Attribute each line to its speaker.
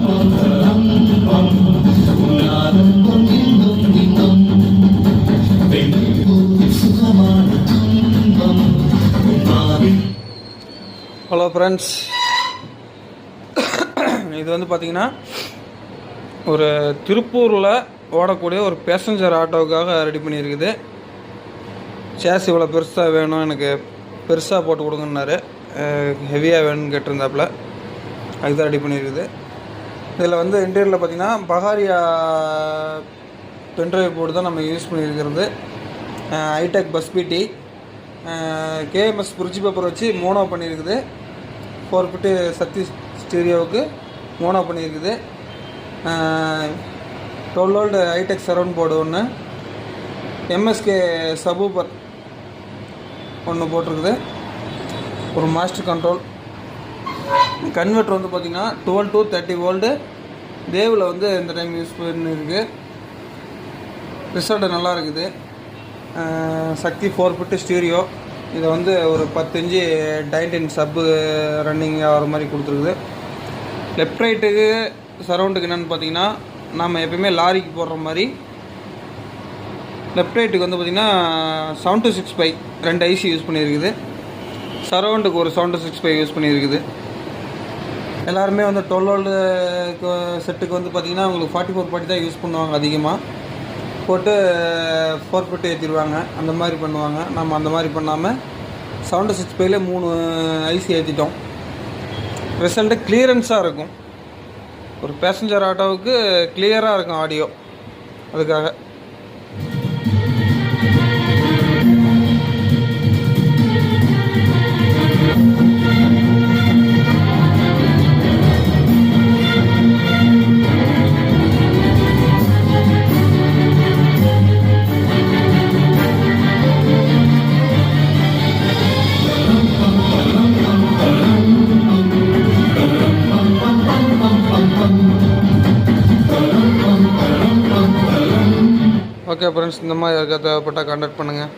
Speaker 1: Hello friends, இது வந்து பார்த்திங்கன்னா ஒரு திருப்பூரில் ஓடக்கூடிய ஒரு பேசஞ்சர் ஆட்டோவுக்காக ரெடி பண்ணியிருக்குது. சேஸ் இவ்வளோ பெருசாக வேணும், எனக்கு பெருசாக போட்டு கொடுங்கன்னாரு. ஹெவியாக வேணும்னு கேட்டிருந்தாப்புல. அதுதான் ரெடி பண்ணியிருக்குது. இதில் வந்து இன்டீரியரில் பார்த்திங்கன்னா பஹாரியா பென்ட்ரைவ் போர்டு தான் நம்ம யூஸ் பண்ணியிருக்கிறது. ஹைடெக் பஸ் பிடி கேஎம்எஸ் புரிட்ஜ் பேப்பர் வச்சு மோனோ பண்ணியிருக்குது. 4 ஃபிட்டு சக்தி ஸ்டீரியோவுக்கு மோனோ பண்ணியிருக்குது. 12 வோல்ட் ஹைடெக் சரவுண்ட் போர்டு ஒன்று, எம்எஸ்கே சபூபர் ஒன்று போட்டிருக்குது. ஒரு மாஸ்டர் கண்ட்ரோல் கன்வெர்ட்டர் வந்து பார்த்திங்கன்னா 12 to 30 வோல்டு வேவில் வந்து இந்த டைம் யூஸ் பண்ணியிருக்கு. ரிசல்ட் நல்லா இருக்குது. சக்தி 4 ஃபிட்டு ஸ்டீரியோ. இதை வந்து ஒரு 10 இன்ச்சு டைன்டின் சப்பு ரன்னிங் ஆகிற மாதிரி கொடுத்துருக்குது. லெஃப்ட் ரைட்டுக்கு சரவுண்டுக்கு என்னென்னு பார்த்தீங்கன்னா, நம்ம எப்பயுமே லாரிக்கு போடுற மாதிரி லெஃப்ட் ரைட்டுக்கு வந்து பார்த்திங்கன்னா 726π 2 ஐசி யூஸ் பண்ணியிருக்குது. சரவுண்டுக்கு ஒரு 726π யூஸ் பண்ணியிருக்குது. எல்லாருமே வந்து 12 வோல்டு செட்டுக்கு வந்து பார்த்திங்கன்னா உங்களுக்கு 4440 தான் யூஸ் பண்ணுவாங்க. அதிகமாக போட்டு 4 ஃபிட்டு ஏற்றிடுவாங்க. அந்த மாதிரி பண்ணுவாங்க. நம்ம அந்த மாதிரி பண்ணாமல் 726π 3 ஐசி ஏற்றிட்டோம். ரிசல்ட்டு கிளியரன்ஸாக இருக்கும். ஒரு பேசஞ்சர் ஆட்டோவுக்கு கிளியராக இருக்கும் ஆடியோ. அதுக்காக ஓகே ஃப்ரெண்ட்ஸ், இந்த மாதிரி இருக்க தேவைப்பட்டால் கான்டாக்ட் பண்ணுங்கள்.